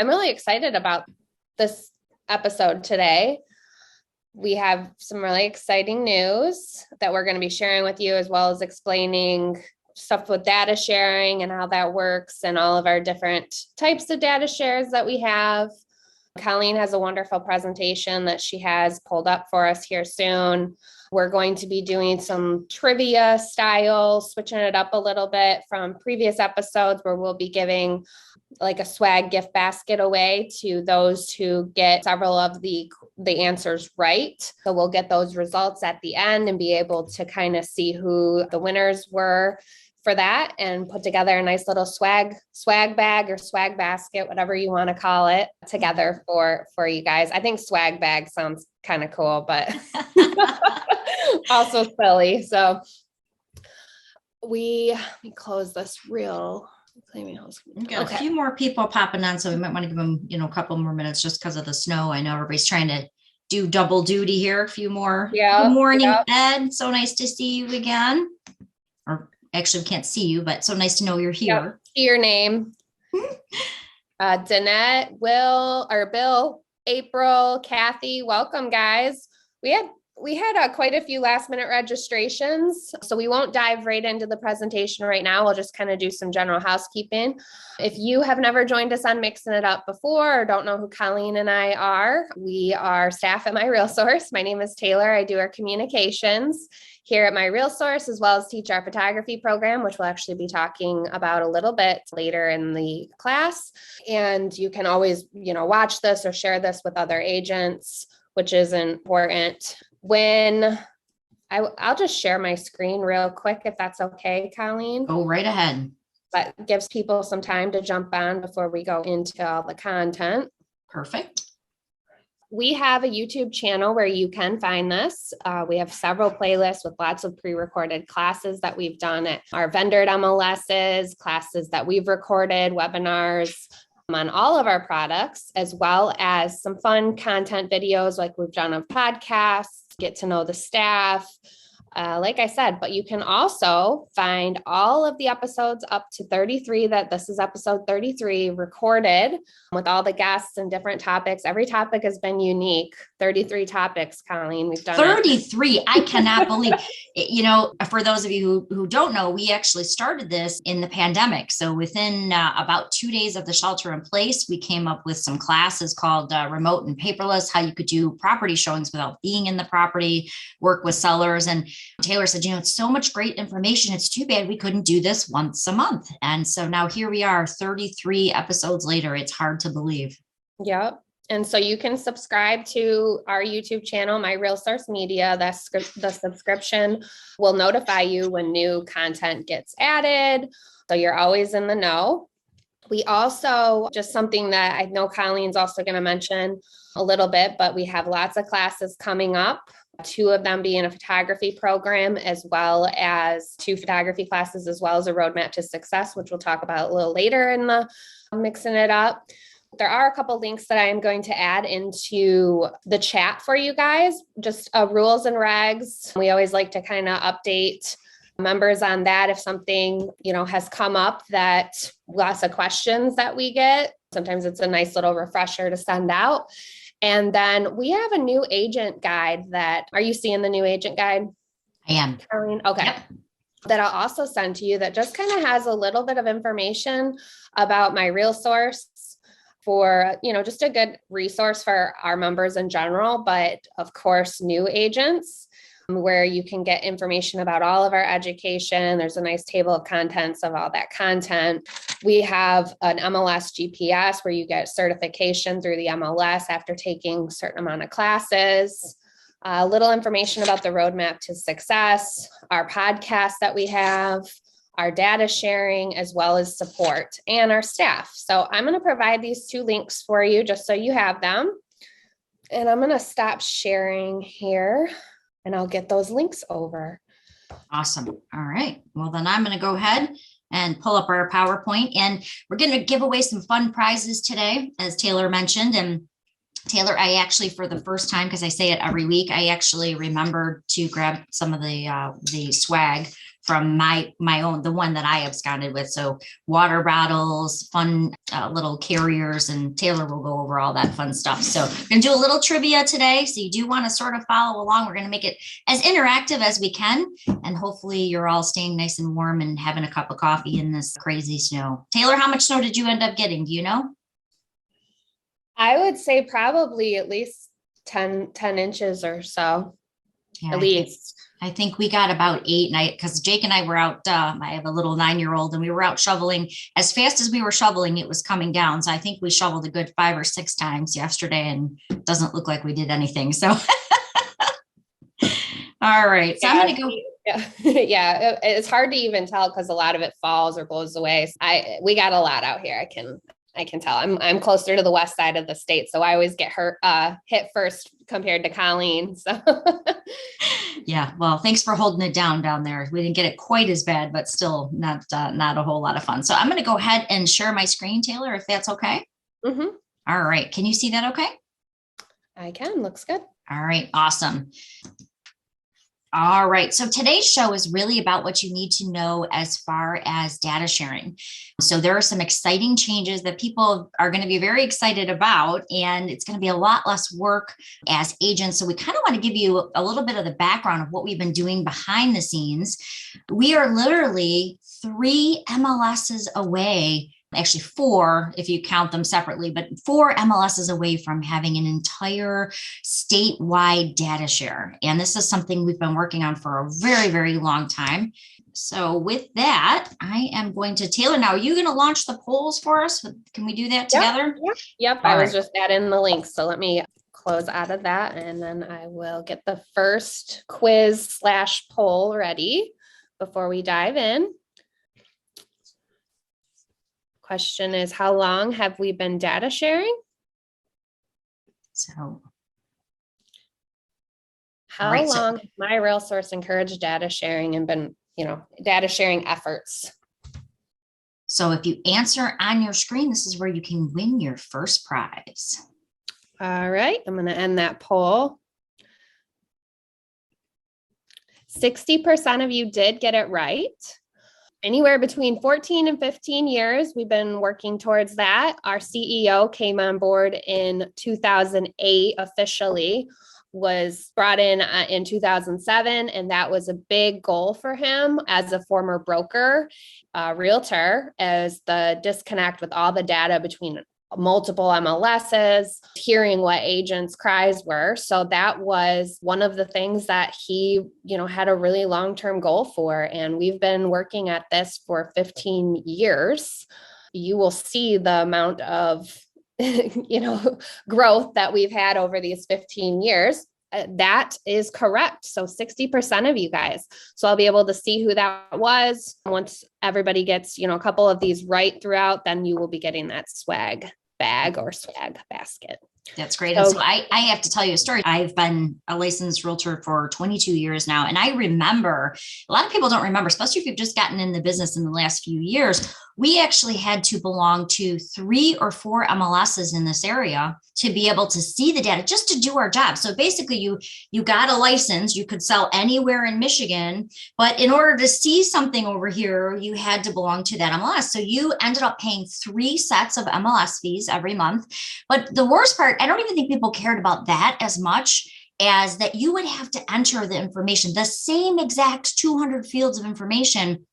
I'm really excited about this episode today. We have some really exciting news that we're going to be sharing with you, as well as explaining stuff with data sharing and how that works and all of our different types of data shares that we have. Colleen has a wonderful presentation that she has pulled up for us here soon. We're going to be doing some trivia style, switching it up a little bit from previous episodes where we'll be giving like a swag gift basket away to those who get several of the answers right. So we'll get those results at the end and be able to kind of see who the winners were for that and put together a nice little swag bag or swag basket, whatever you want to call it, together for you guys. I think swag bag sounds kind of cool, but also silly. So we close this real claiming house. We've got a few more people popping on, so we might want to give them, a couple more minutes just because of the snow. I know everybody's trying to do double duty here. A few more. Yeah. Good morning, Ed. So nice to see you again. Or actually, we can't see you, but so nice to know you're here. Yep. See your name. Danette, Bill, April, Kathy, welcome, guys. We had quite a few last minute registrations, so we won't dive right into the presentation right now. We'll just kind of do some general housekeeping. If you have never joined us on Mixin It Up before or don't know who Colleen and I are, we are staff at MiRealSource. My name is Taylor. I do our communications here at MiRealSource, as well as teach our photography program, which we'll actually be talking about a little bit later in the class. And you can always, watch this or share this with other agents, which is important. I'll just share my screen real quick, if that's okay, Colleen. Go right ahead. That gives people some time to jump on before we go into all the content. Perfect. We have a YouTube channel where you can find this. We have several playlists with lots of pre-recorded classes that we've done at our vendored MLSs, classes that we've recorded, webinars on all of our products, as well as some fun content videos like we've done of podcasts, get to know the staff, like I said, but you can also find all of the episodes up to 33, this is episode 33, recorded with all the guests and different topics. Every topic has been unique. 33 topics, Colleen, we've done 33. I cannot believe for those of you who don't know, we actually started this in the pandemic. So within about 2 days of the shelter in place, we came up with some classes called Remote and Paperless, how you could do property showings without being in the property, work with sellers. And Taylor said, it's so much great information. It's too bad we couldn't do this once a month. And so now here we are 33 episodes later. It's hard to believe. Yep. And so you can subscribe to our YouTube channel, MiRealSource Media. The subscription will notify you when new content gets added. So you're always in the know. We also, just something that I know Colleen's also going to mention a little bit, but we have lots of classes coming up. 2 of them being a photography program, as well as 2 photography classes, as well as a roadmap to success, which we'll talk about a little later in the Mixin It Up. There are a couple links that I am going to add into the chat for you guys, just rules and regs. We always like to kind of update members on that. If something, has come up, that lots of questions that we get, sometimes it's a nice little refresher to send out. And then we have a new agent guide are you seeing the new agent guide? I am. Colleen? Okay. Yep. That I'll also send to you that just kind of has a little bit of information about MiRealSource for, just a good resource for our members in general, but of course, new agents, where you can get information about all of our education. There's a nice table of contents of all that content. We have an MLS GPS where you get certification through the MLS after taking a certain amount of classes. A little information about the roadmap to success, our podcast that we have, our data sharing, as well as support and our staff. So I'm going to provide these 2 links for you just so you have them. And I'm going to stop sharing here. And I'll get those links over. Awesome. All right. Well, then I'm going to go ahead and pull up our PowerPoint, and we're going to give away some fun prizes today, as Taylor mentioned. And Taylor, I actually, for the first time, because I say it every week, I actually remembered to grab some of the swag from my own, the one that I absconded with. So water bottles, fun little carriers, and Taylor will go over all that fun stuff. So we're going to do a little trivia today. So you do want to sort of follow along. We're going to make it as interactive as we can. And hopefully you're all staying nice and warm and having a cup of coffee in this crazy snow. Taylor, how much snow did you end up getting? Do you know? I would say probably at least 10 inches or so, Yeah, at least. I think we got about 8, and because Jake and I were out, I have a little 9-year-old, and we were out shoveling. As fast as we were shoveling, it was coming down. So I think we shoveled a good 5 or 6 times yesterday, and it doesn't look like we did anything. So, all right. So I'm going to go. Yeah. Yeah. It's hard to even tell because a lot of it falls or blows away. We got a lot out here. I can tell. I'm closer to the west side of the state, so I always get hit first compared to Colleen. So yeah, well, thanks for holding it down there. We didn't get it quite as bad, but still not a whole lot of fun. So I'm going to go ahead and share my screen, Taylor, if that's okay. Mm-hmm. All right. Can you see that okay? I can. Looks good. All right. Awesome. All right. So today's show is really about what you need to know as far as data sharing. So there are some exciting changes that people are going to be very excited about, and it's going to be a lot less work as agents. So we kind of want to give you a little bit of the background of what we've been doing behind the scenes. We are literally 3 MLSs away. Actually 4, if you count them separately, but 4 MLSs away from having an entire statewide data share. And this is something we've been working on for a very, very long time. So with that, I am going to, Taylor, now are you going to launch the polls for us? Can we do that together? Yep. I was just adding the links. So let me close out of that, and then I will get the first quiz/poll ready before we dive in. Question is, how long have we been data sharing? So, how long has MiRealSource encouraged data sharing and been, data sharing efforts? So if you answer on your screen, this is where you can win your first prize. All right, I'm going to end that poll. 60% of you did get it right. Anywhere between 14 and 15 years, we've been working towards that. Our CEO came on board in 2008 officially, was brought in 2007, and that was a big goal for him as a former broker, realtor, as the disconnect with all the data between multiple MLSs, hearing what agents' cries were. So that was one of the things that he, had a really long-term goal for. And we've been working at this for 15 years. You will see the amount of, growth that we've had over these 15 years. That is correct. So 60% of you guys. So I'll be able to see who that was. Once everybody gets, a couple of these right throughout, then you will be getting that swag bag or swag basket. That's great. And so I have to tell you a story. I've been a licensed realtor for 22 years now. And I remember, a lot of people don't remember, especially if you've just gotten in the business in the last few years, we actually had to belong to 3 or 4 MLSs in this area to be able to see the data, just to do our job. So basically you got a license, you could sell anywhere in Michigan, but in order to see something over here, you had to belong to that MLS. So you ended up paying 3 sets of MLS fees every month. But the worst part, I don't even think people cared about that as much as that you would have to enter the information, the same exact 200 fields of information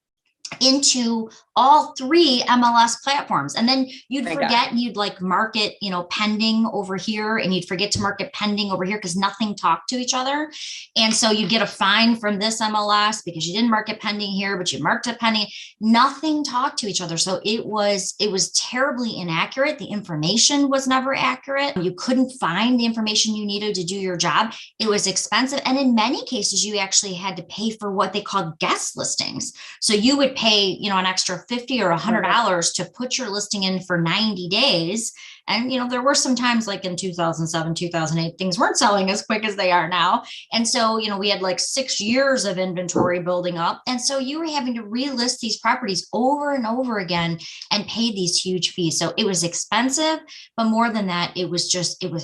into all 3 MLS platforms. And then you'd forget and you'd mark it, pending over here, and you'd forget to mark it pending over here because nothing talked to each other. And so you'd get a fine from this MLS because you didn't mark it pending here, but you marked it pending. Nothing talked to each other. So it was terribly inaccurate. The information was never accurate. You couldn't find the information you needed to do your job. It was expensive. And in many cases, you actually had to pay for what they called guest listings. So you would pay, an extra $50 or $100 to put your listing in for 90 days. And, there were some times like in 2007, 2008, things weren't selling as quick as they are now. And so, we had like 6 years of inventory building up. And so you were having to relist these properties over and over again and pay these huge fees. So it was expensive, but more than that, it was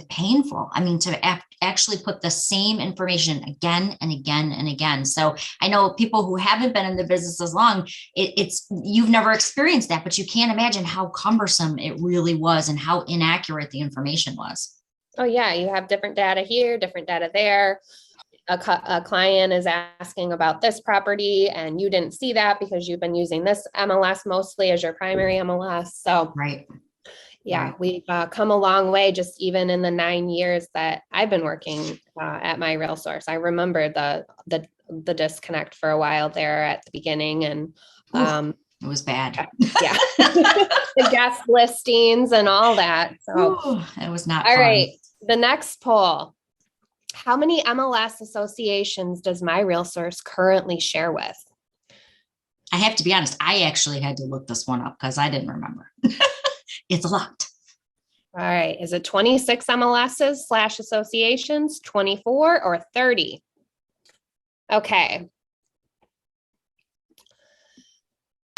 painful. I mean, to actually put the same information again and again and again. So I know people who haven't been in the business as long, you've never experienced that, but you can't imagine how cumbersome it really was and how inaccurate the information was. Oh yeah, you have different data here, different data there. A client is asking about this property and you didn't see that because you've been using this MLS mostly as your primary MLS. So right. Yeah, right. We've come a long way, just even in the 9 years that I've been working at MiRealSource. I remember the disconnect for a while there at the beginning, and it was bad. Yeah, the guest listings and all that. So it was not all fun. right. The next poll: how many MLS associations does MiRealSource currently share with? I have to be honest, I actually had to look this one up because I didn't remember. It's a lot. All right. Is it 26 MLSs/associations, 24, or 30? Okay.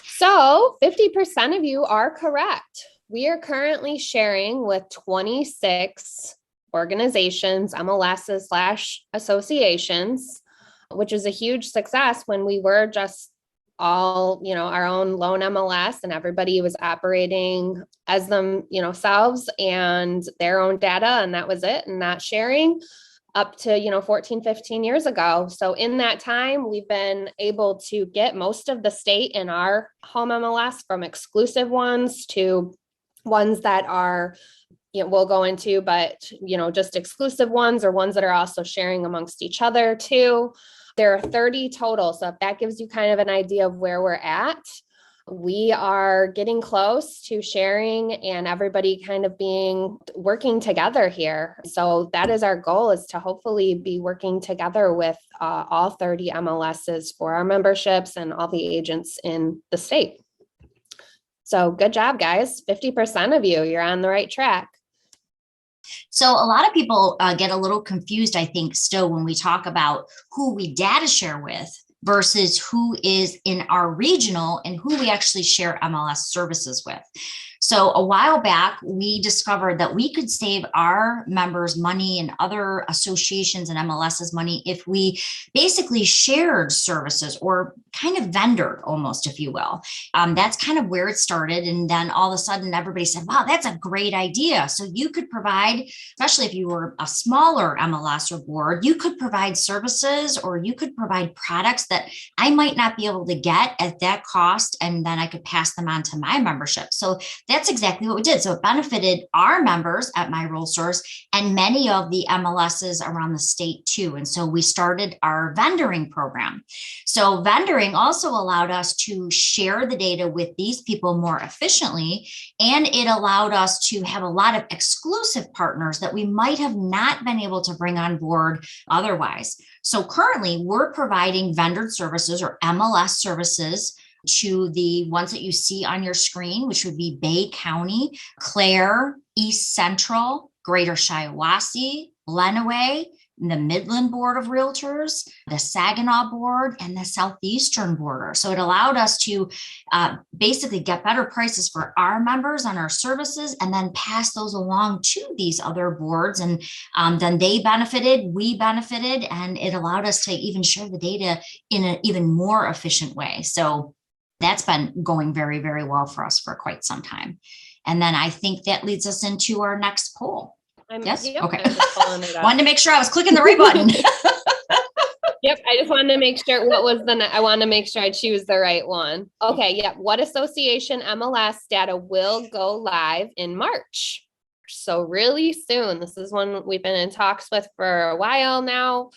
So 50% of you are correct. We are currently sharing with 26 organizations, MLSs/associations, which is a huge success when we were just all, our own lone MLS, and everybody was operating as themselves and their own data, and that was it, and not sharing up to, 14, 15 years ago. So in that time, we've been able to get most of the state in our home MLS, from exclusive ones to ones that are, we'll go into, but, just exclusive ones, or ones that are also sharing amongst each other too. There are 30 total. So if that gives you kind of an idea of where we're at, we are getting close to sharing and everybody kind of working together here. So that is our goal, is to hopefully be working together with all 30 MLSs for our memberships and all the agents in the state. So good job, guys. 50% of you're on the right track. So a lot of people get a little confused, I think, still when we talk about who we data share with versus who is in our regional and who we actually share MLS services with. So a while back, we discovered that we could save our members money and other associations and MLSs money if we basically shared services, or kind of vendored almost, if you will. That's kind of where it started. And then all of a sudden, everybody said, wow, that's a great idea. So you could provide, especially if you were a smaller MLS or board, you could provide services, or you could provide products that I might not be able to get at that cost, and then I could pass them on to my membership. So that's exactly what we did. So it benefited our members at MiRealSource and many of the MLSs around the state too. And so we started our vendoring program. So vendoring also allowed us to share the data with these people more efficiently. And it allowed us to have a lot of exclusive partners that we might have not been able to bring on board otherwise. So currently we're providing vendored services, or MLS services, to the ones that you see on your screen, which would be Bay County, Clare, East Central, Greater Shiawassee, Lenawee, the Midland Board of Realtors, the Saginaw Board, and the Southeastern Border. So it allowed us to basically get better prices for our members on our services, and then pass those along to these other boards. And then they benefited, we benefited, and it allowed us to even share the data in an even more efficient way. So that's been going very, very well for us for quite some time. And then I think that leads us into our next poll. Yes. Yep, okay. Wanted to make sure I was clicking the right button. Yep. I just wanted to make sure I wanted to make sure I choose the right one. Okay. Yep. What association MLS data will go live in March? So really soon. This is one we've been in talks with for a while now.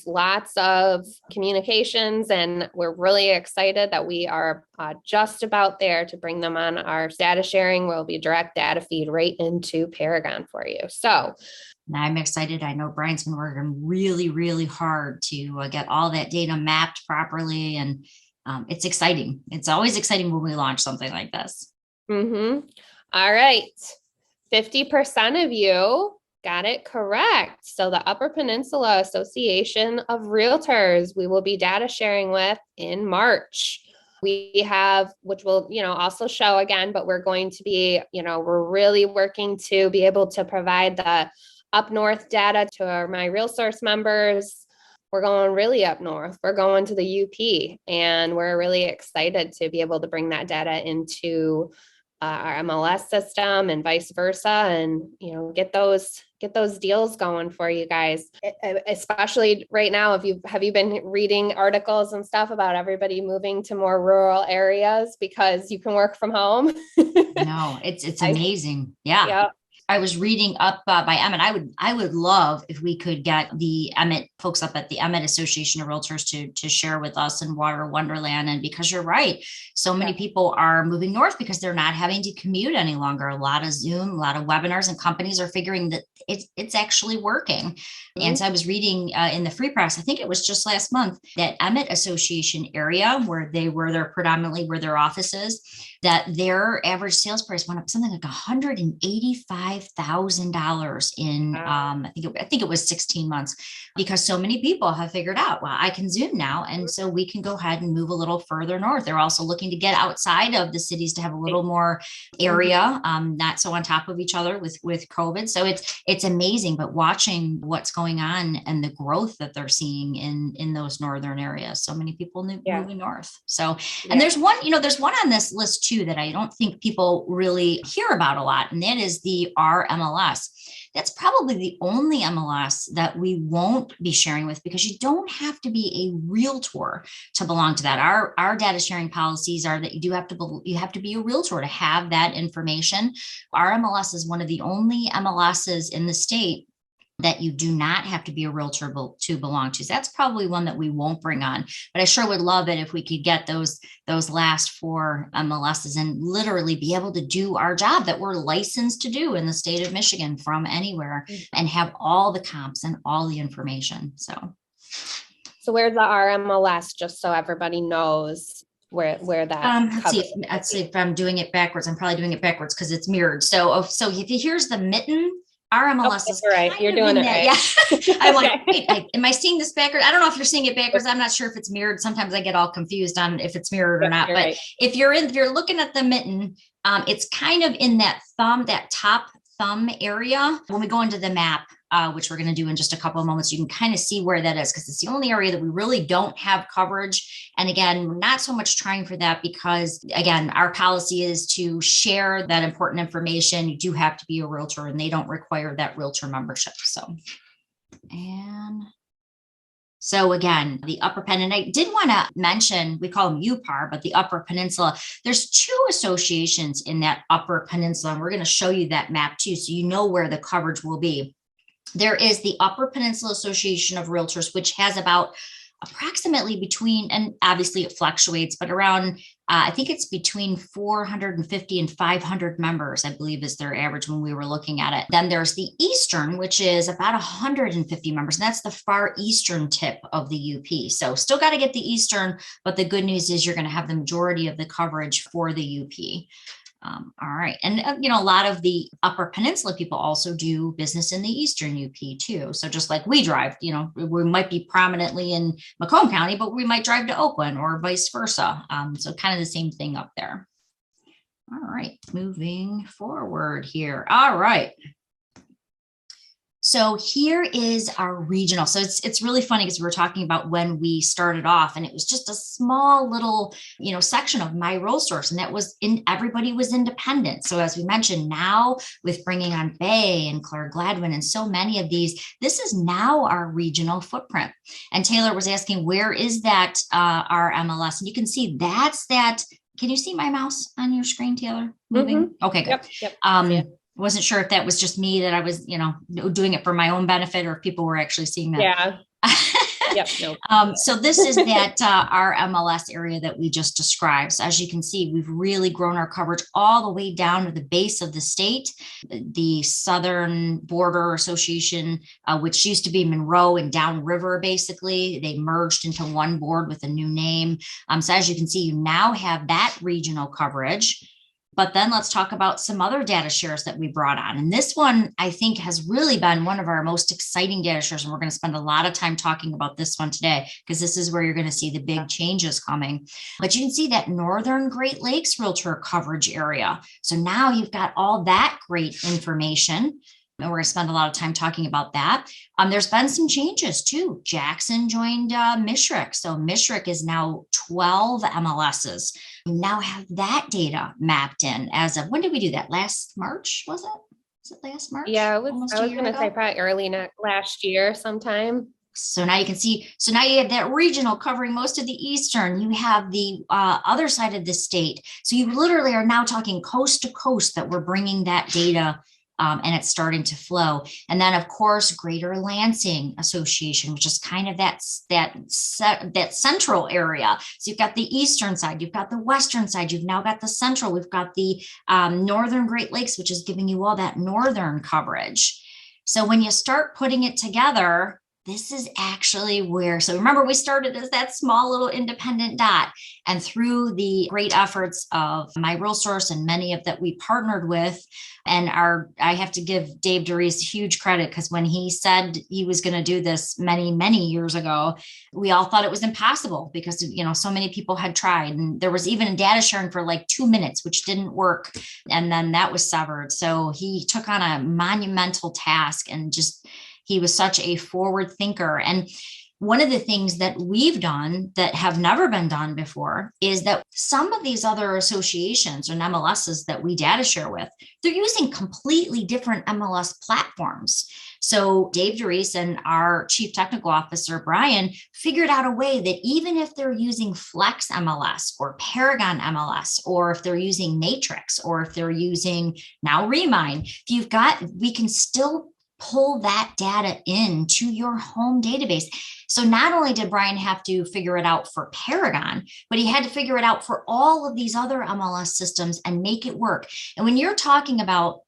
Lots of communications, and we're really excited that we are just about there to bring them on our data sharing. Will be direct data feed right into Paragon for you. So I'm excited. I know Brian's been working really, really hard to get all that data mapped properly, and it's exciting. It's always exciting when we launch something like this. All right. 50% of you got it correct. So the Upper Peninsula Association of Realtors, we will be data sharing with in March. We have, which will, also show again, but we're going to be, we're really working to be able to provide the up north data to our MiRealSource members. We're going really up north. We're going to the UP, and we're really excited to be able to bring that data into our MLS system and vice versa, and get those deals going for you guys. Especially right now, have you been reading articles and stuff about everybody moving to more rural areas because you can work from home? No, it's amazing. Yeah. Yeah. I was reading up by Emmett. I would love if we could get the Emmett folks up at the Emmett Association of Realtors to share with us in Water Wonderland. And because you're right, so many people are moving north because they're not having to commute any longer. A lot of Zoom, a lot of webinars, and companies are figuring that it's actually working. Mm-hmm. And so I was reading in the Free Press, I think it was just last month, that Emmett Association area where they're predominantly where their office is, that their average sales price went up something like $185,000 in, I think it was 16 months, because so many people have figured out, well, I can Zoom now. And so we can go ahead and move a little further north. They're also looking to get outside of the cities to have a little more area, not so on top of each other with COVID. So it's amazing, but watching what's going on and the growth that they're seeing in those northern areas. So many people moving north. So, and there's one on this list too that I don't think people really hear about a lot, and that is the RMLS. That's probably the only MLS that we won't be sharing with, because you don't have to be a realtor to belong to that. Our data sharing policies are that you have to be a realtor to have that information. Our MLS is one of the only MLSs in the state that you do not have to be a realtor to belong to. So that's probably one that we won't bring on, but I sure would love it if we could get those last 4 MLSs and literally be able to do our job that we're licensed to do in the state of Michigan from anywhere, and have all the comps and all the information. So where's the RMLS, just so everybody knows where that let's see if I'm doing it backwards. I'm probably doing it backwards because it's mirrored. So here's the Mitten. Our MLS is right. You're doing it right. Yeah. I'm like, wait, am I seeing this backwards? I don't know if you're seeing it backwards. I'm not sure if it's mirrored. Sometimes I get all confused on if it's mirrored or not. But right. If you're looking at the Mitten, it's kind of in that top thumb area. When we go into the map, which we're going to do in just a couple of moments, you can kind of see where that is, because it's the only area that we really don't have coverage. And again, we're not so much trying for that because, again, our policy is to share that important information. You do have to be a realtor, and they don't require that realtor membership. So again, the Upper Peninsula, I did want to mention, we call them UPAR, but the Upper Peninsula, there's 2 associations in that Upper Peninsula. And we're going to show you that map too, so you know where the coverage will be. There is the Upper Peninsula Association of Realtors, which has about approximately between, and obviously it fluctuates, but around, I think it's between 450 and 500 members, I believe is their average when we were looking at it. Then there's the Eastern, which is about 150 members. And that's the far eastern tip of the UP. So still got to get the Eastern, but the good news is you're going to have the majority of the coverage for the UP. All right. And, a lot of the Upper Peninsula people also do business in the Eastern UP too. So just like we drive, we might be prominently in Macomb County, but we might drive to Oakland or vice versa. So kind of the same thing up there. All right. Moving forward here. All right. So here is our regional. So it's really funny because we were talking about when we started off, and it was just a small little, section of MiRealSource, and that was everybody was independent. So as we mentioned, now with bringing on Bay and Claire Gladwin and so many of these, this is now our regional footprint. And Taylor was asking, where is that our MLS? And you can see that's that. Can you see my mouse on your screen, Taylor? Moving? Mm-hmm. Okay, good. Yep. Wasn't sure if that was just me that I was, doing it for my own benefit, or if people were actually seeing that. Yeah. Yep. Nope. So this is that our MLS area that we just described. So as you can see, we've really grown our coverage all the way down to the base of the state. The Southern Border Association, which used to be Monroe and Downriver, basically, they merged into one board with a new name. So as you can see, you now have that regional coverage. But then let's talk about some other data shares that we brought on. And this one, I think, has really been one of our most exciting data shares. And we're going to spend a lot of time talking about this one today, because this is where you're going to see the big changes coming. But you can see that Northern Great Lakes Realtor coverage area. So now you've got all that great information. And we're going to spend a lot of time talking about that. There's been some changes too. Jackson joined MiRealSource. So MiRealSource is now 12 MLSs. We now have that data mapped in as of, when did we do that? Last March, was it? Was it last March? Yeah, I was going to say probably early last year sometime. So now you can see, so now you have that regional covering most of the Eastern. You have the other side of the state. So you literally are now talking coast to coast that we're bringing that data and it's starting to flow. And then, of course, Greater Lansing Association, which is kind of that central area. So you've got the eastern side, you've got the western side, you've now got the central, we've got the Northern Great Lakes, which is giving you all that northern coverage. So when you start putting it together, this is actually where, so remember, we started as that small little independent dot, and through the great efforts of MiRealSource and many of that we partnered with, and I have to give Dave DeReese huge credit, because when he said he was going to do this many, many years ago, we all thought it was impossible because, so many people had tried, and there was even data sharing for like 2 minutes, which didn't work. And then that was severed. So he took on a monumental task, and he was such a forward thinker. And one of the things that we've done that have never been done before is that some of these other associations and MLSs that we data share with, they're using completely different MLS platforms. So Dave DeReese and our Chief Technical Officer, Brian, figured out a way that even if they're using Flex MLS or Paragon MLS, or if they're using Matrix, or if they're using now Remind, we can still pull that data into your home database. So not only did Brian have to figure it out for Paragon, but he had to figure it out for all of these other MLS systems and make it work. And when you're talking about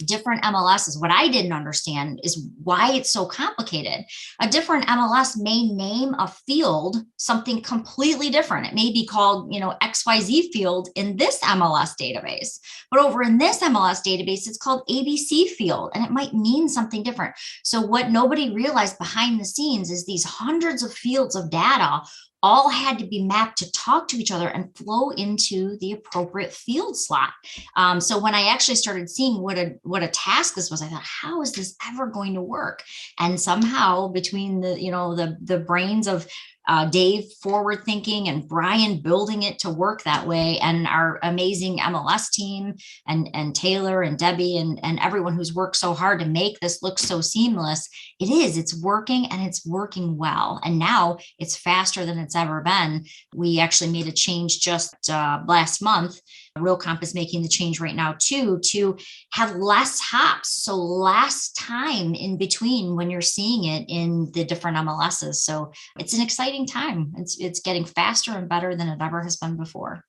different MLSs, what I didn't understand is why it's so complicated. A different MLS may name a field something completely different. It may be called, XYZ field in this MLS database, but over in this MLS database, it's called ABC field, and it might mean something different. So what nobody realized behind the scenes is these hundreds of fields of data all had to be mapped to talk to each other and flow into the appropriate field slot. So when I actually started seeing what a task this was, I thought, how is this ever going to work? And somehow between the brains of Dave forward thinking and Brian building it to work that way, and our amazing MLS team and Taylor and Debbie and everyone who's worked so hard to make this look so seamless, it's working, and it's working well. And now it's faster than it's ever been. We actually made a change just last month. RealComp is making the change right now too, to have less hops. So less time in between when you're seeing it in the different MLSs. So it's an exciting time. It's getting faster and better than it ever has been before.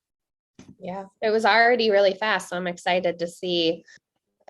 Yeah, it was already really fast. So I'm excited to see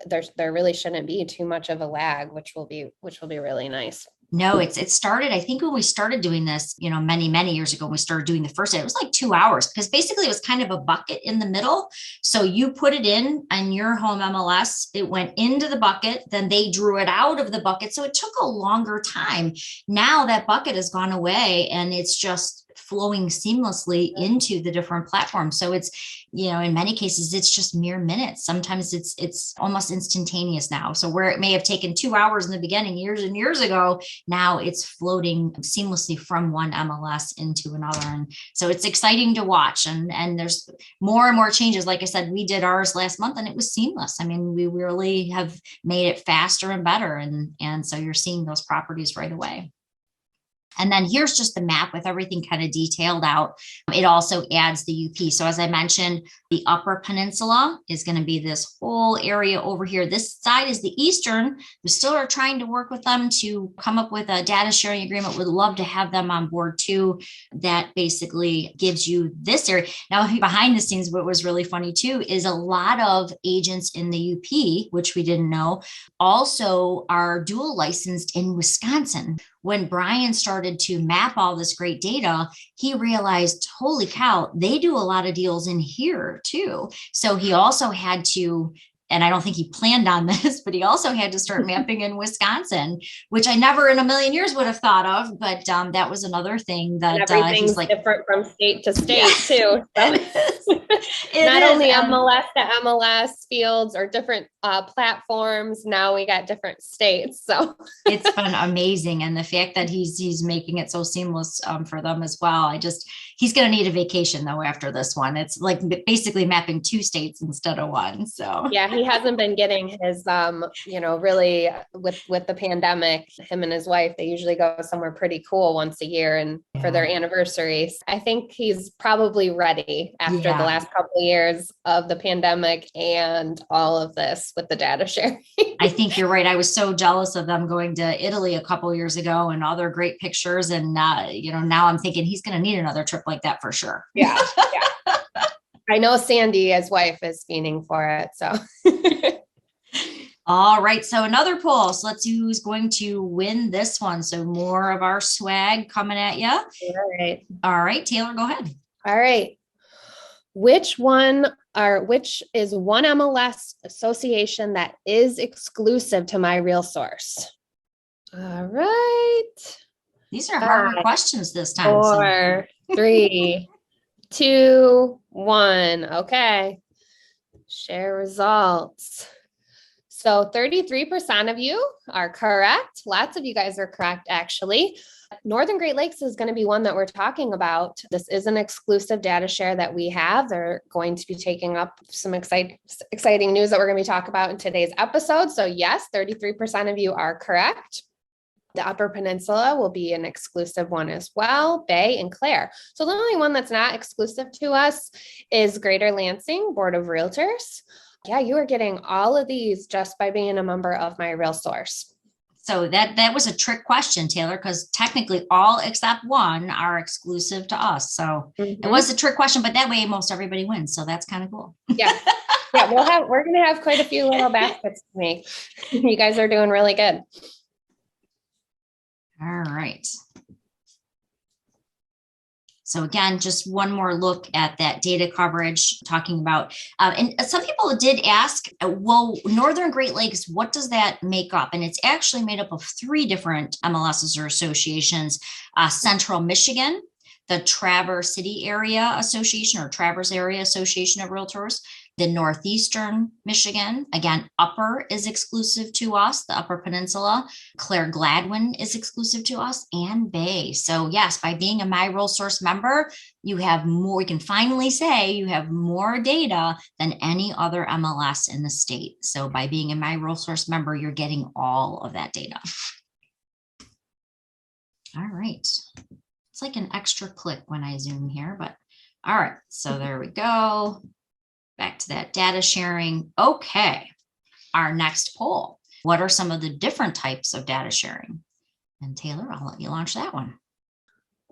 there really shouldn't be too much of a lag, which will be really nice. No, it started, I think when we started doing this, many, many years ago, when we started doing the first day, it was like 2 hours, because basically it was kind of a bucket in the middle. So you put it in on your home MLS, it went into the bucket, then they drew it out of the bucket. So it took a longer time. Now that bucket has gone away, and it's just flowing seamlessly into the different platforms. So it's, in many cases, it's just mere minutes. Sometimes it's almost instantaneous now. So where it may have taken 2 hours in the beginning, years and years ago, now it's floating seamlessly from one MLS into another. And so it's exciting to watch. And there's more and more changes. Like I said, we did ours last month and it was seamless. I mean, we really have made it faster and better. And so you're seeing those properties right away. And then here's just the map with everything kind of detailed out. It also adds the UP. So as I mentioned, the Upper Peninsula is going to be this whole area over here. This side is the Eastern. We still are trying to work with them to come up with a data sharing agreement. Would love to have them on board too. That basically gives you this area. Now, behind the scenes, what was really funny too is a lot of agents in the UP, which we didn't know, also are dual licensed in Wisconsin. when Brian started to map all this great data, he realized, holy cow, they do a lot of deals in here too. So he also had to, and I don't think he planned on this, but he also had to start mapping in Wisconsin, which I never in a million years would have thought of. But that was another thing that everything's he's like, different from state to state too. So not only MLS to MLS fields or different platforms. Now we got different states. So it's been amazing. And the fact that he's making it so seamless for them as well. He's going to need a vacation though after this one. It's like basically mapping 2 states instead of 1. So yeah, he hasn't been getting his, really with the pandemic, him and his wife, they usually go somewhere pretty cool once a year and for their anniversaries. I think he's probably ready after the last couple of years of the pandemic and all of this with the data sharing. I think you're right. I was so jealous of them going to Italy a couple of years ago and all their great pictures. And, now I'm thinking he's going to need another trip like that for sure. Yeah. I know Sandy, his wife, is fiending for it. So, all right. So another poll. So let's see who's going to win this one. So more of our swag coming at you. All right, Taylor, go ahead. All right. Which is one MLS association that is exclusive to MiRealSource? All right. These are harder questions this time. 4, 3, 2, 1. Okay. Share results. So 33% of you are correct. Lots of you guys are correct, actually. Northern Great Lakes is going to be one that we're talking about. This is an exclusive data share that we have. They're going to be taking up some exciting news that we're going to be talking about in today's episode. So yes, 33% of you are correct. The Upper Peninsula will be an exclusive one as well, Bay and Clare. So the only one that's not exclusive to us is Greater Lansing Board of Realtors. Yeah, you are getting all of these just by being a member of MiRealSource. So that was a trick question, Taylor, because technically all except one are exclusive to us. So it was a trick question, but that way most everybody wins. So that's kind of cool. Yeah. We're going to have quite a few little baskets to make. You guys are doing really good. All right. So again, just one more look at that data coverage talking about, and some people did ask, well, Northern Great Lakes, what does that make up? And it's actually made up of 3 different MLSs or associations, Central Michigan, the Traverse City Area Association or Traverse Area Association of Realtors, the Northeastern Michigan, again, Upper is exclusive to us, the Upper Peninsula, Clare Gladwin is exclusive to us, and Bay. So yes, by being a MiRealSource member, you have more, we can finally say you have more data than any other MLS in the state. So by being a MiRealSource member, you're getting all of that data. All right. It's like an extra click when I zoom here, but all right. So there we go. Back to that data sharing. Okay. Our next poll. What are some of the different types of data sharing? And Taylor, I'll let you launch that one.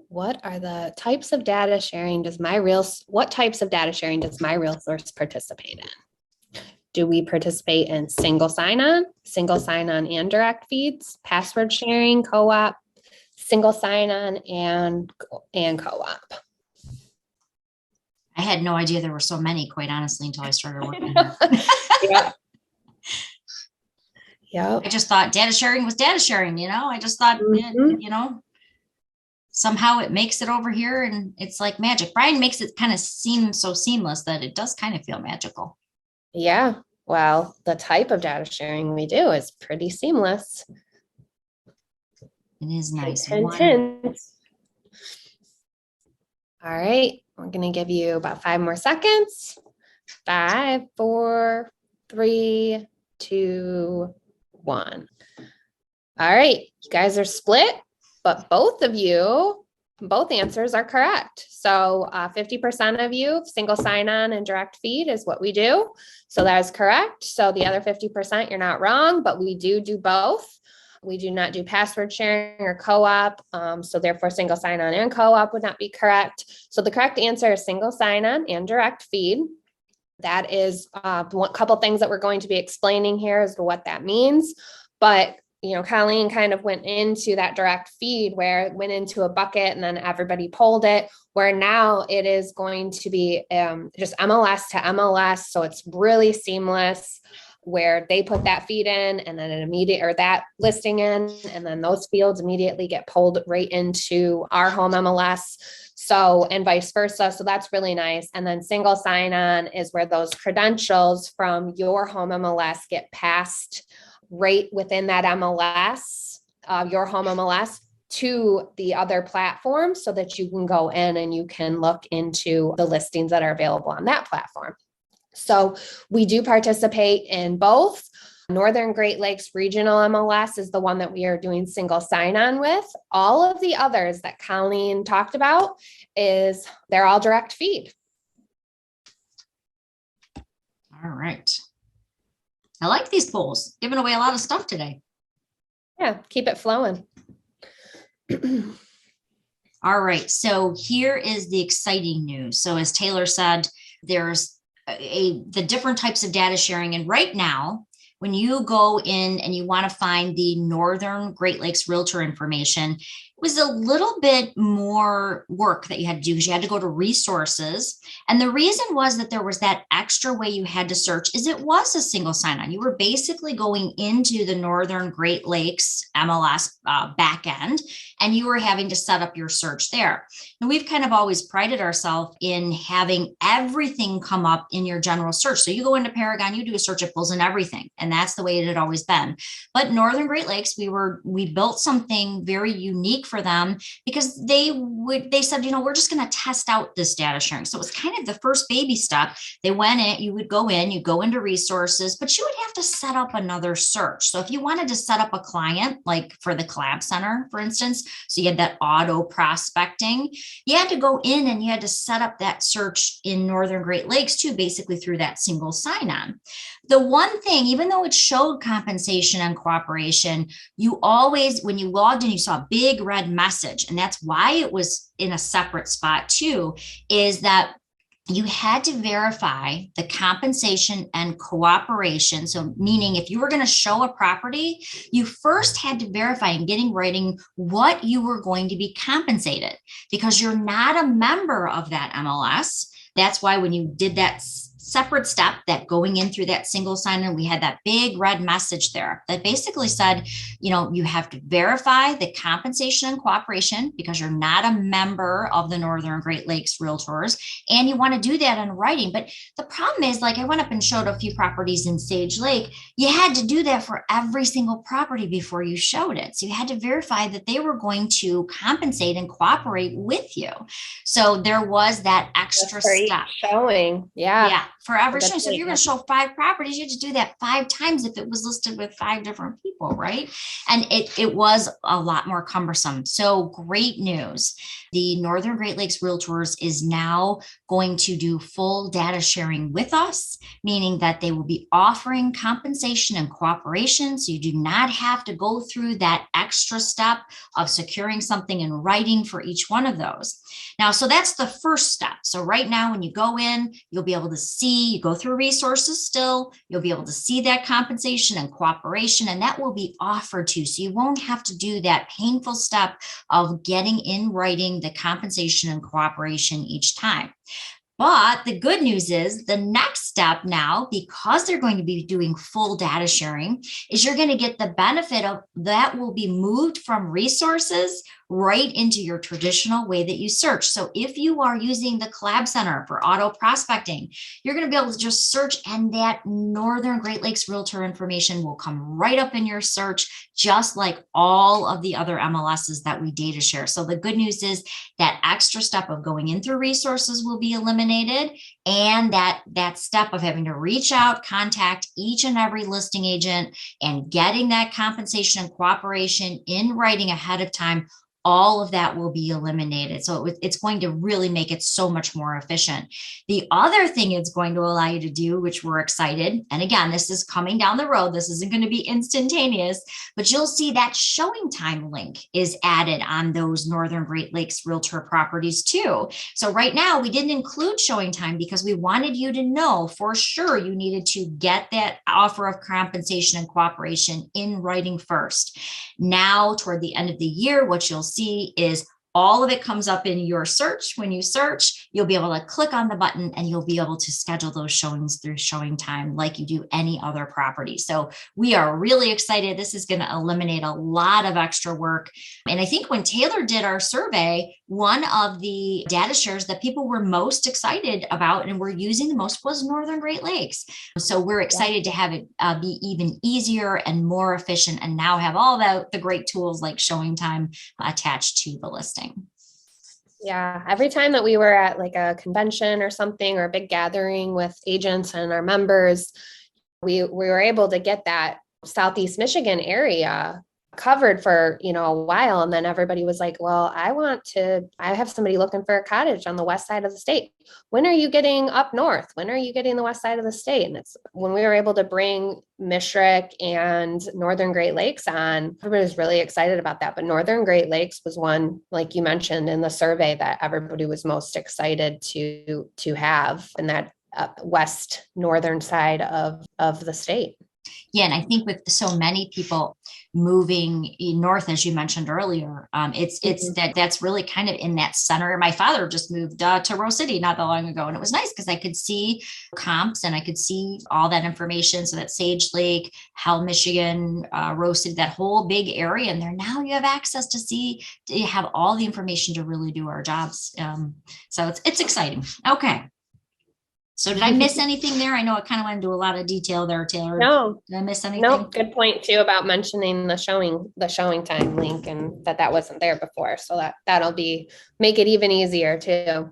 What are the types of data sharing what types of data sharing does MiRealSource participate in? Do we participate in single sign-on and direct feeds, password sharing, co-op, single sign-on, and co-op? I had no idea there were so many, quite honestly, until I started working. Yeah. I just thought data sharing was data sharing, I just thought, somehow it makes it over here and it's like magic. Brian makes it kind of seem so seamless that it does kind of feel magical. Yeah. Well, the type of data sharing we do is pretty seamless. It is nice. Hint. All right. We're going to give you about 5 more seconds. 5, 4, 3, 2, 1. All right. You guys are split, but both answers are correct. So 50% of you, single sign-on and direct feed is what we do. So that is correct. So the other 50%, you're not wrong, but we do both. We do not do password sharing or co-op. So therefore single sign-on and co-op would not be correct. So the correct answer is single sign-on and direct feed. That is one couple things that we're going to be explaining here as to what that means. But Colleen kind of went into that direct feed where it went into a bucket and then everybody pulled it, where now it is going to be just MLS to MLS. So it's really seamless, where they put that feed in and then that listing in, and then those fields immediately get pulled right into our home MLS. So, and vice versa. So that's really nice. And then single sign-on is where those credentials from your home MLS get passed right within that MLS, your home MLS, to the other platform so that you can go in and you can look into the listings that are available on that platform. So we do participate in both. Northern Great Lakes Regional MLS is the one that we are doing single sign-on with. All of the others that Colleen talked about they're all direct feed. All right. I like these polls, giving away a lot of stuff today. Yeah, keep it flowing. All right. So here is the exciting news. So as Taylor said, there's the different types of data sharing. And right now, when you go in and you want to find the Northern Great Lakes Realtor information, it was a little bit more work that you had to do because you had to go to resources. And the reason was that there was that extra way you had to search is it was a single sign-on. You were basically going into the Northern Great Lakes MLS backend, and you were having to set up your search there. And we've kind of always prided ourselves in having everything come up in your general search. So you go into Paragon, you do a search, it pulls in everything. And that's the way it had always been. But Northern Great Lakes, we built something very unique for them because they said, we're just going to test out this data sharing. So it was kind of the first baby step. They went in, you would go in, you go into resources, but you would have to set up another search. So if you wanted to set up a client, like for the Collab Center, for instance, so you had that auto prospecting, you had to go in and you had to set up that search in Northern Great Lakes too, basically through that single sign-on. The one thing, even though it showed compensation and cooperation, you always, when you logged in, you saw a big red message. And that's why it was in a separate spot too, is that you had to verify the compensation and cooperation. So meaning if you were going to show a property, you first had to verify and get in writing what you were going to be compensated, because you're not a member of that MLS. That's why when you did that separate step, that going in through that single sign-on, we had that big red message there that basically said, you have to verify the compensation and cooperation because you're not a member of the Northern Great Lakes Realtors, and you want to do that in writing. But the problem is, like I went up and showed a few properties in Sage Lake, you had to do that for every single property before you showed it. So you had to verify that they were going to compensate and cooperate with you. So there was that extra step. Showing. Yeah. For every showing. So if you're going to show 5 properties, you had to do that 5 times if it was listed with 5 different people, right? And it was a lot more cumbersome. So great news. The Northern Great Lakes Realtors is now going to do full data sharing with us, meaning that they will be offering compensation and cooperation. So you do not have to go through that extra step of securing something in writing for each one of those. Now, so that's the first step. So right now, when you go in, you'll be able to see, you go through resources still, you'll be able to see that compensation and cooperation, and that will be offered to you. So you won't have to do that painful step of getting in writing the compensation and cooperation each time. But the good news is the next step now, because they're going to be doing full data sharing, is you're going to get the benefit of that will be moved from resources right into your traditional way that you search. So if you are using the Collab Center for auto prospecting, you're going to be able to just search, and that Northern Great Lakes Realtor information will come right up in your search, just like all of the other MLSs that we data share. So the good news is that extra step of going in through resources will be eliminated, and that step of having to reach out, contact each and every listing agent and getting that compensation and cooperation in writing ahead of time all of that will be eliminated. So it's going to really make it so much more efficient. The other thing it's going to allow you to do, which we're excited, and again, this is coming down the road, this isn't going to be instantaneous, but you'll see that showing time link is added on those Northern Great Lakes Realtor properties too. So right now we didn't include showing time because we wanted you to know for sure you needed to get that offer of compensation and cooperation in writing first. Now, toward the end of the year, what you'll see is all of it comes up in your search. When you search, you'll be able to click on the button and you'll be able to schedule those showings through showing time like you do any other property. So we are really excited. This is going to eliminate a lot of extra work. And I think when Taylor did our survey, one of the data shares that people were most excited about and were using the most was Northern Great Lakes. So we're excited to have it be even easier and more efficient and now have all the great tools like showing time attached to the listing. Yeah. Every time that we were at like a convention or something or a big gathering with agents and our members, we were able to get that Southeast Michigan area covered for, a while. And then everybody was like, well, I have somebody looking for a cottage on the west side of the state. When are you getting up north? When are you getting the west side of the state? And it's when we were able to bring Mishrick and Northern Great Lakes on, everybody was really excited about that. But Northern Great Lakes was one, like you mentioned in the survey, that everybody was most excited to have in that west northern side of the state. Yeah, and I think with so many people moving north, as you mentioned earlier, that's really kind of in that center. My father just moved to Rose City not that long ago, and it was nice because I could see comps and I could see all that information. So that Sage Lake, Hell, Michigan, Rose City, that whole big area in there. Now you have access to have all the information to really do our jobs. So it's exciting. Okay. So did I miss anything there? I know I kind of went into a lot of detail there, Taylor. No. Did I miss anything? No, good point too about mentioning the showing time link and that wasn't there before. So that'll make it even easier too.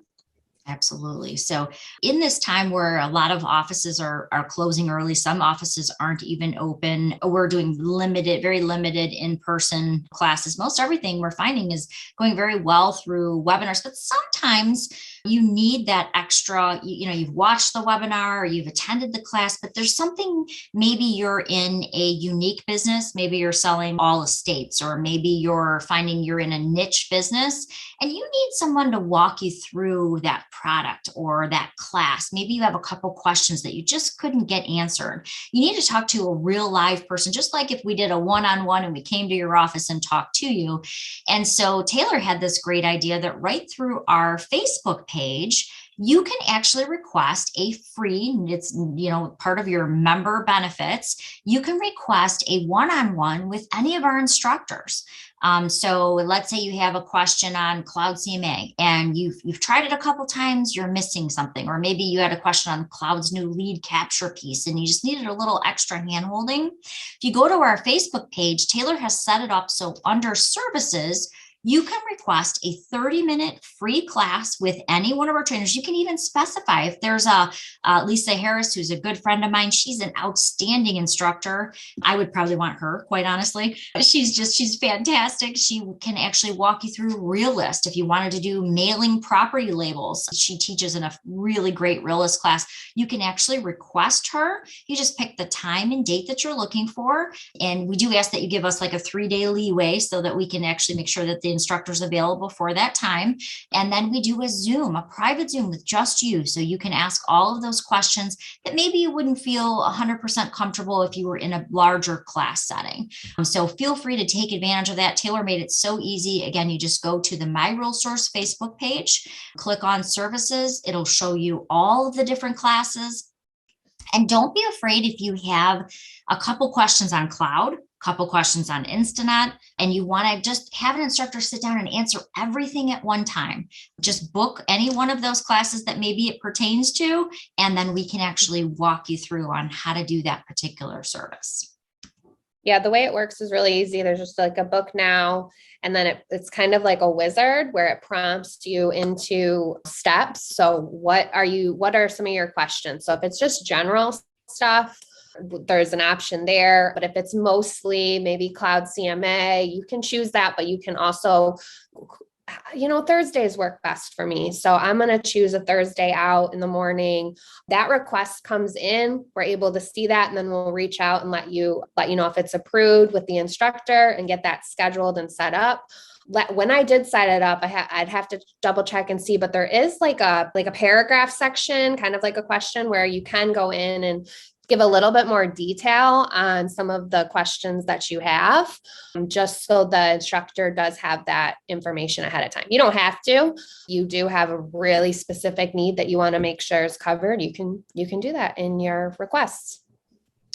Absolutely. So in this time where a lot of offices are closing early, some offices aren't even open. We're doing very limited in-person classes. Most everything we're finding is going very well through webinars, but sometimes you need that extra, you've watched the webinar or you've attended the class, but there's something, maybe you're in a unique business, maybe you're selling all estates, or maybe you're finding you're in a niche business and you need someone to walk you through that product or that class. Maybe you have a couple questions that you just couldn't get answered. You need to talk to a real live person, just like if we did a one-on-one and we came to your office and talked to you. And so Taylor had this great idea that right through our Facebook page, you can actually request a free, it's, part of your member benefits. You can request a one-on-one with any of our instructors. So let's say you have a question on Cloud CMA and you've tried it a couple times, you're missing something, or maybe you had a question on Cloud's new lead capture piece and you just needed a little extra handholding. If you go to our Facebook page, Taylor has set it up so under services, you can request a 30-minute free class with any one of our trainers. You can even specify if there's Lisa Harris, who's a good friend of mine. She's an outstanding instructor. I would probably want her, quite honestly. She's fantastic. She can actually walk you through Realist. If you wanted to do mailing property labels, she teaches in a really great Realist class. You can actually request her. You just pick the time and date that you're looking for. And we do ask that you give us like a 3-day leeway so that we can actually make sure that the instructors available for that time. And then we do a private Zoom with just you. So you can ask all of those questions that maybe you wouldn't feel 100% comfortable if you were in a larger class setting. So feel free to take advantage of that. Taylor made it so easy. Again, you just go to the MiRealSource Facebook page, click on services. It'll show you all of the different classes. And don't be afraid if you have a couple questions on Cloud, couple questions on Instanet, and you want to just have an instructor sit down and answer everything at one time. Just book any one of those classes that maybe it pertains to, and then we can actually walk you through on how to do that particular service. Yeah, the way it works is really easy. There's just like a book now, and then it's kind of like a wizard where it prompts you into steps. So what are some of your questions? So if it's just general stuff, there's an option there. But if it's mostly maybe cloud CMA, you can choose that, but you can also, Thursdays work best for me. So I'm going to choose a Thursday out in the morning. That request comes in, we're able to see that, and then we'll reach out and let you know if it's approved with the instructor and get that scheduled and set up. When I did set it up, I'd have to double check and see, but there is like a paragraph section, kind of like a question where you can go in and give a little bit more detail on some of the questions that you have, just so the instructor does have that information ahead of time. You don't have to. You do have a really specific need that you want to make sure is covered. You can do that in your requests.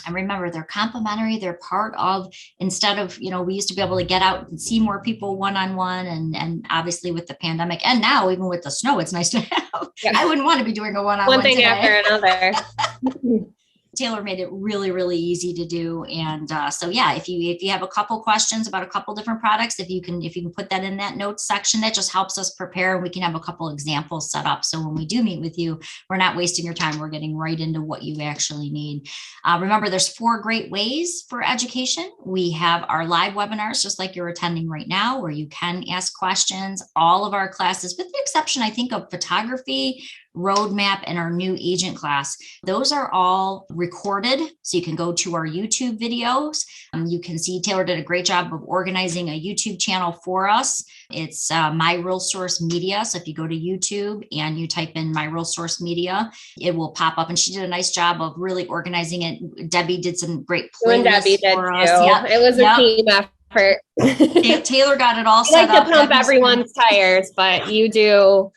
And remember, they're complimentary. They're part of, instead of, we used to be able to get out and see more people one-on-one, and obviously with the pandemic, and now even with the snow, it's nice to have. Yeah. I wouldn't want to be doing a one-on-one one thing today. after another. Taylor made it really, really easy to do. And so, yeah, if you have a couple questions about a couple different products, if you can put that in that notes section, that just helps us prepare. We can have a couple examples set up. So when we do meet with you, we're not wasting your time. We're getting right into what you actually need. Remember, there's 4 great ways for education. We have our live webinars, just like you're attending right now, where you can ask questions. All of our classes, with the exception, I think, of photography, roadmap, and our new agent class, those are all recorded. So you can go to our YouTube videos. You can see Taylor did a great job of organizing a YouTube channel for us. It's MiRealSource Media. So if you go to YouTube and you type in MiRealSource Media, it will pop up. And she did a nice job of really organizing it. Debbie did some great playlists for us. Yep. It was a team effort. Taylor got it all set up. I like to pump everyone's tires, but you do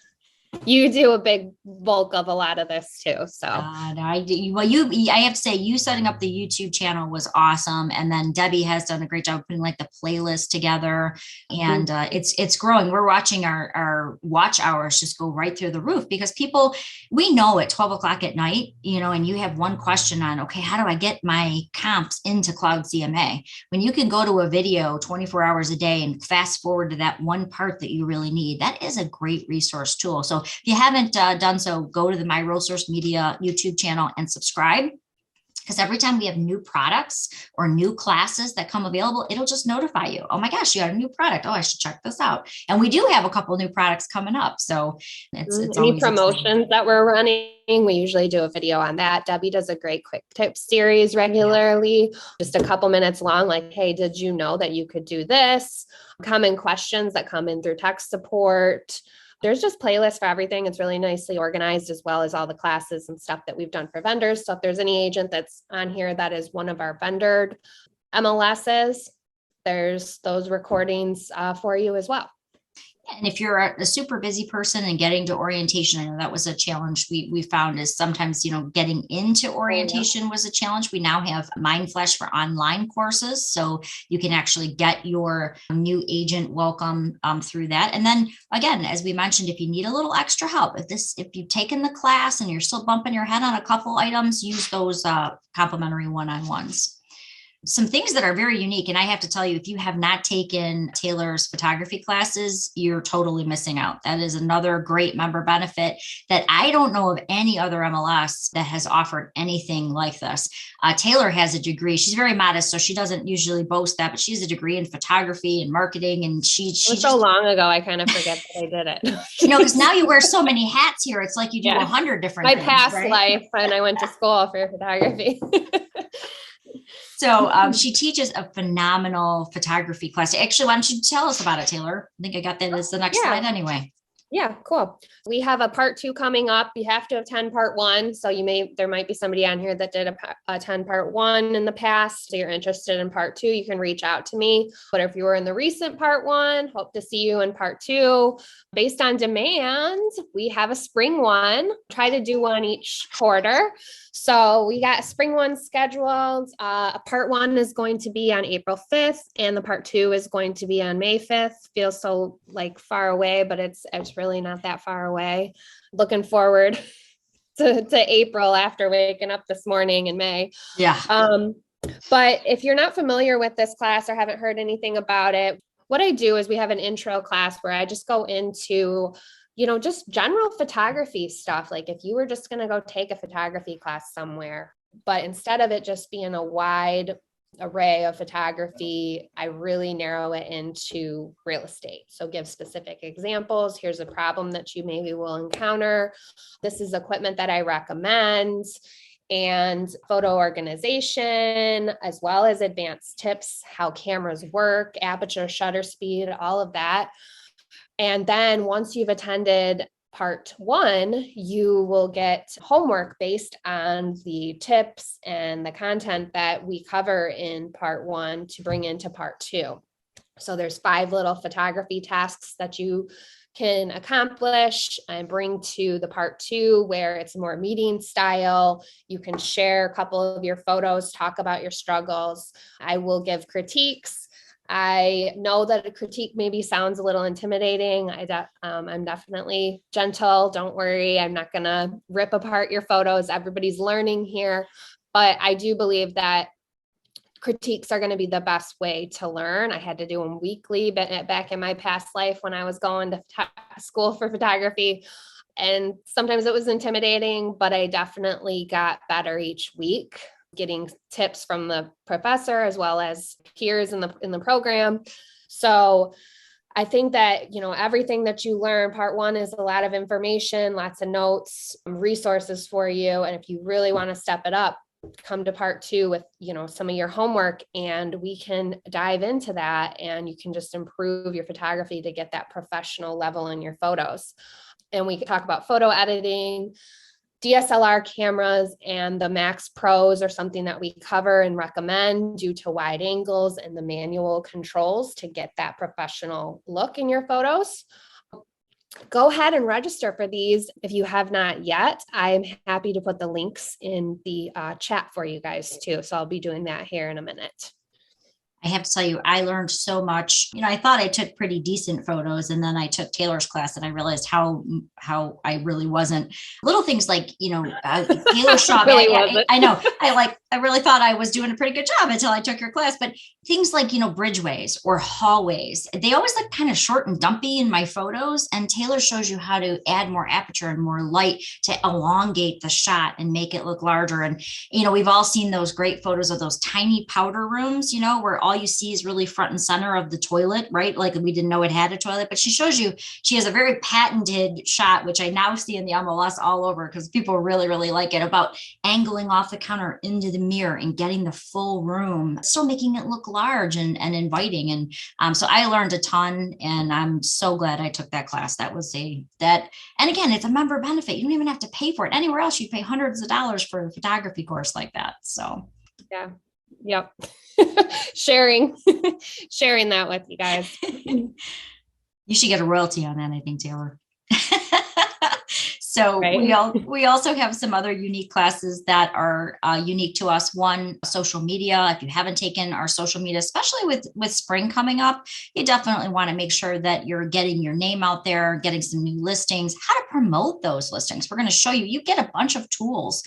a big bulk of a lot of this too. So I have to say, you setting up the YouTube channel was awesome. And then Debbie has done a great job putting like the playlist together, and it's growing. We're watching our watch hours just go right through the roof, because we know at 12 o'clock at night, and you have one question on, okay, how do I get my comps into Cloud CMA? When you can go to a video 24 hours a day and fast forward to that one part that you really need, that is a great resource tool. So if you haven't done so, go to the MiRealSource Media YouTube channel and subscribe, because every time we have new products or new classes that come available, it'll just notify you. Oh my gosh, you got a new product. Oh, I should check this out. And we do have a couple new products coming up. So it's any promotions that we're running, we usually do a video on that. Debbie does a great quick tips series regularly, just a couple minutes long, like, hey, did you know that you could do this? Common questions that come in through tech support. There's just playlists for everything. It's really nicely organized, as well as all the classes and stuff that we've done for vendors. So if there's any agent that's on here that is one of our vendored MLSs, there's those recordings for you as well. And if you're a super busy person and getting to orientation, I know that was a challenge we found, is sometimes, getting into orientation was a challenge. We now have MindFlash for online courses. So you can actually get your new agent welcome through that. And then again, as we mentioned, if you need a little extra help, if you've taken the class and you're still bumping your head on a couple items, use those complimentary one-on-ones. Some things that are very unique. And I have to tell you, if you have not taken Taylor's photography classes, you're totally missing out. That is another great member benefit that I don't know of any other MLS that has offered anything like this. Taylor has a degree. She's very modest, so she doesn't usually boast that, but she has a degree in photography and marketing. And she it was so long ago, I kind of forget that I did it. Because now you wear so many hats here. It's like you do 100 different things. My past life, when I went to school for photography. So she teaches a phenomenal photography class. Actually, why don't you tell us about it, Taylor? I think I got that as the next slide anyway. Yeah, cool. We have a part 2 coming up. You have to attend part 1. So there might be somebody on here that did attend part 1 in the past. So you're interested in part 2, you can reach out to me. But if you were in the recent part 1, hope to see you in part 2. Based on demand, we have a spring one. Try to do one each quarter. So we got spring one scheduled. Part 1 is going to be on April 5th, and the part 2 is going to be on May 5th. Feels so far away, but it's really not that far away. Looking forward to April after waking up this morning in May. Yeah. But if you're not familiar with this class or haven't heard anything about it, what I do is we have an intro class where I just go into just general photography stuff. Like if you were just going to go take a photography class somewhere, But instead of it just being a wide array of photography, I really narrow it into real estate. So give specific examples. Here's a problem that you maybe will encounter. This is equipment that I recommend, and photo organization, as well as advanced tips, how cameras work, aperture, shutter speed, all of that. And then once you've attended part 1, you will get homework based on the tips and the content that we cover in part 1 to bring into part 2. So there's 5 little photography tasks that you can accomplish and bring to the part 2, where it's more meeting style. You can share a couple of your photos, talk about your struggles. I will give critiques. I know that a critique maybe sounds a little intimidating. I'm definitely gentle. Don't worry. I'm not going to rip apart your photos. Everybody's learning here. But I do believe that critiques are going to be the best way to learn. I had to do them weekly back in my past life when I was going to school for photography. And sometimes it was intimidating, but I definitely got better each week, getting tips from the professor as well as peers in the program. So I think that, everything that you learn, part 1 is a lot of information, lots of notes, resources for you. And if you really want to step it up, come to part 2 with, some of your homework, and we can dive into that, and you can just improve your photography to get that professional level in your photos. And we can talk about photo editing. DSLR cameras and the Max Pros are something that we cover and recommend due to wide angles and the manual controls to get that professional look in your photos. Go ahead and register for these if you have not yet. I'm happy to put the links in the chat for you guys too. So I'll be doing that here in a minute. I have to tell you, I learned so much. I thought I took pretty decent photos, and then I took Taylor's class and I realized how I really wasn't. Little things like, Taylor shot. Really I know. I really thought I was doing a pretty good job until I took your class. But things like, bridgeways or hallways, they always look kind of short and dumpy in my photos. And Taylor shows you how to add more aperture and more light to elongate the shot and make it look larger. And, we've all seen those great photos of those tiny powder rooms, where all you see is really front and center of the toilet, right? Like we didn't know it had a toilet, but she shows you, she has a very patented shot, which I now see in the MLS all over because people really, really like it, about angling off the counter into the mirror and getting the full room, still making it look large and inviting. And so I learned a ton, and I'm so glad I took that class. And again, it's a member benefit. You don't even have to pay for it. Anywhere else, you'd pay hundreds of dollars for a photography course like that. So yeah. Yep. sharing that with you guys. You should get a royalty on that, I think, Taylor. So right. we also have some other unique classes that are unique to us. One, social media. If you haven't taken our social media, especially with spring coming up, you definitely want to make sure that you're getting your name out there, getting some new listings, how to promote those listings. We're going to show you. You get a bunch of tools,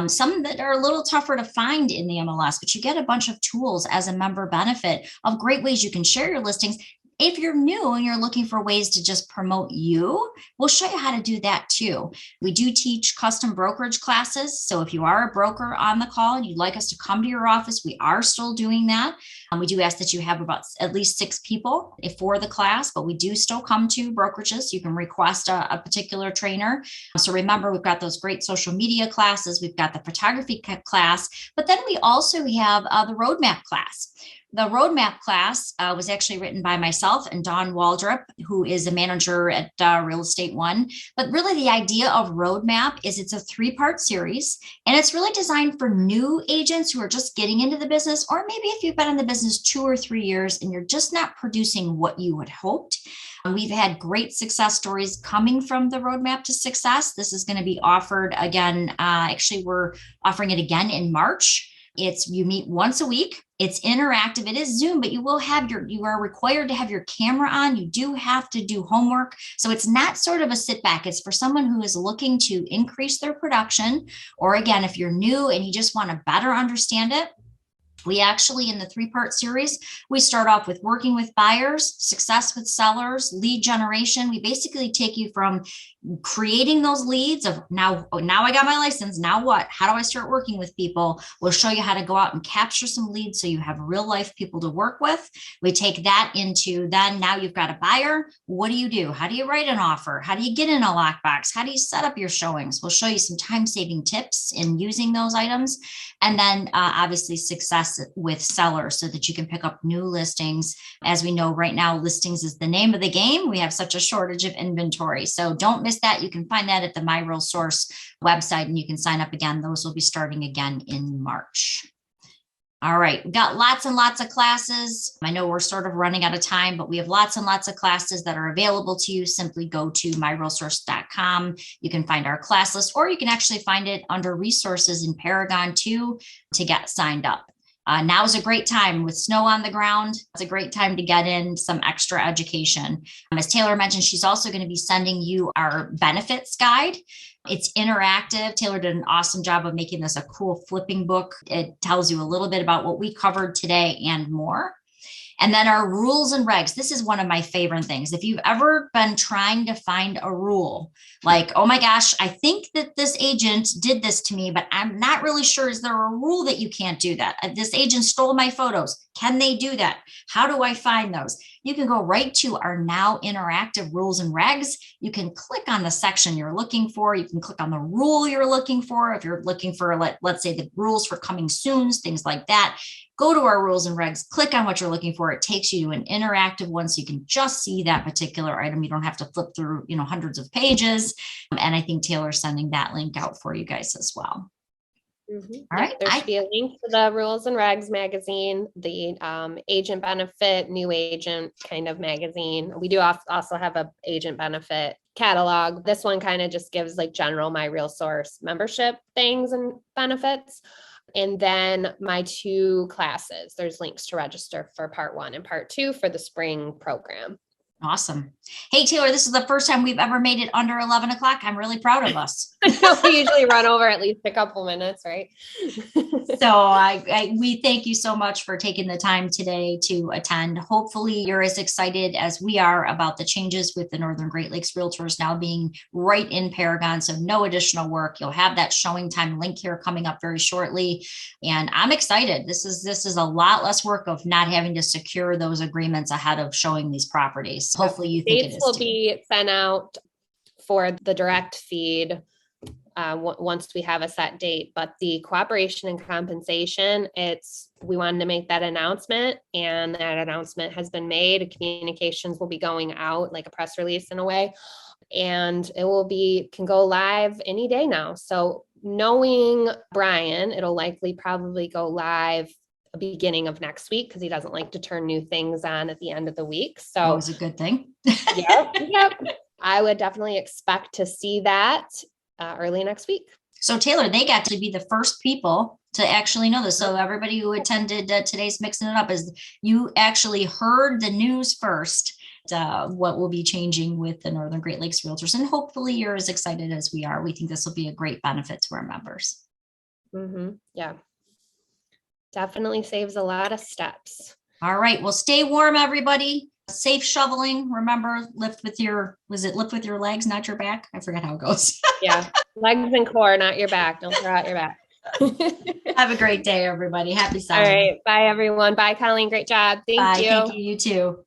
some that are a little tougher to find in the MLS, but you get a bunch of tools as a member benefit of great ways you can share your listings. If you're new and you're looking for ways to just promote you, we'll show you how to do that too. We do teach custom brokerage classes. So if you are a broker on the call and you'd like us to come to your office, we are still doing that. We do ask that you have about at least 6 people for the class, but we do still come to brokerages. You can request a particular trainer. So remember, we've got those great social media classes. We've got the photography class, but then we also have the roadmap class. The roadmap class was actually written by myself and Dawn Waldrop, who is a manager at Real Estate One. But really the idea of roadmap is it's a 3-part series, and it's really designed for new agents who are just getting into the business, or maybe if you've been in the business 2 or 3 years and you're just not producing what you had hoped. We've had great success stories coming from the roadmap to success. This is going to be offered again. Actually, we're offering it again in March. You meet once a week. It's interactive. It is Zoom, but you are required to have your camera on. You do have to do homework. So it's not sort of a sit back. It's for someone who is looking to increase their production. Or again, if you're new and you just want to better understand it, We actually, in the 3-part series, we start off with working with buyers, success with sellers, lead generation. We basically take you from creating those leads of now I got my license. Now what? How do I start working with people? We'll show you how to go out and capture some leads so you have real life people to work with. We take that into then now you've got a buyer. What do you do? How do you write an offer? How do you get in a lockbox? How do you set up your showings? We'll show you some time-saving tips in using those items. And then obviously success with sellers so that you can pick up new listings. As we know right now, listings is the name of the game. We have such a shortage of inventory. So don't miss that. You can find that at the MiRealSource website and you can sign up again. Those will be starting again in March. All right, we've got lots and lots of classes. I know we're sort of running out of time, but we have lots and lots of classes that are available to you. Simply go to MiRealSource.com. You can find our class list, or you can actually find it under resources in Paragon 2 to get signed up. Now is a great time with snow on the ground. It's a great time to get in some extra education. As Taylor mentioned, she's also going to be sending you our benefits guide. It's interactive. Taylor did an awesome job of making this a cool flipping book. It tells you a little bit about what we covered today and more. And then our rules and regs. This is one of my favorite things. If you've ever been trying to find a rule, like, oh my gosh, I think that this agent did this to me, but I'm not really sure. Is there a rule that you can't do that? This agent stole my photos. Can they do that? How do I find those? You can go right to our now interactive rules and regs. You can click on the section you're looking for. You can click on the rule you're looking for. If you're looking for, let's say, the rules for coming soons, things like that. Go to our rules and regs, click on what you're looking for. It takes you to an interactive one so you can just see that particular item. You don't have to flip through, hundreds of pages. And I think Taylor's sending that link out for you guys as well. Mm-hmm. All right. There should be a link to the Rules and Regs magazine, the agent benefit, new agent kind of magazine. We do also have a agent benefit catalog. This one kind of just gives like general MiRealSource membership things and benefits. And then my 2 classes, there's links to register for part 1 and part 2 for the spring program. Awesome. Hey, Taylor, this is the first time we've ever made it under 11 o'clock. I'm really proud of us. We usually run over at least a couple minutes, right? So we thank you so much for taking the time today to attend. Hopefully you're as excited as we are about the changes with the Northern Great Lakes Realtors now being right in Paragon. So no additional work. You'll have that showing time link here coming up very shortly. And I'm excited. This is a lot less work of not having to secure those agreements ahead of showing these properties. Hopefully you think it is dates will be sent out for the direct feed once we have a set date, but the cooperation and compensation, we wanted to make that announcement, and that announcement has been made. Communications will be going out like a press release in a way, and it can go live any day now. So knowing Brian, it'll likely probably go live beginning of next week because he doesn't like to turn new things on at the end of the week. So that was a good thing. Yep. I would definitely expect to see that early next week. So Taylor, they got to be the first people to actually know this. So everybody who attended today's Mixing It Up, is you actually heard the news first, what will be changing with the Northern Great Lakes Realtors. And hopefully you're as excited as we are. We think this will be a great benefit to our members. Mm-hmm. Yeah. Definitely saves a lot of steps. All right. Well, stay warm, everybody. Safe shoveling. Remember, lift with your legs, not your back? I forget how it goes. Yeah. Legs and core, not your back. Don't throw out your back. Have a great day, everybody. Happy Sunday. All right. Bye, everyone. Bye, Colleen. Great job. Thank you. Thank you. You too.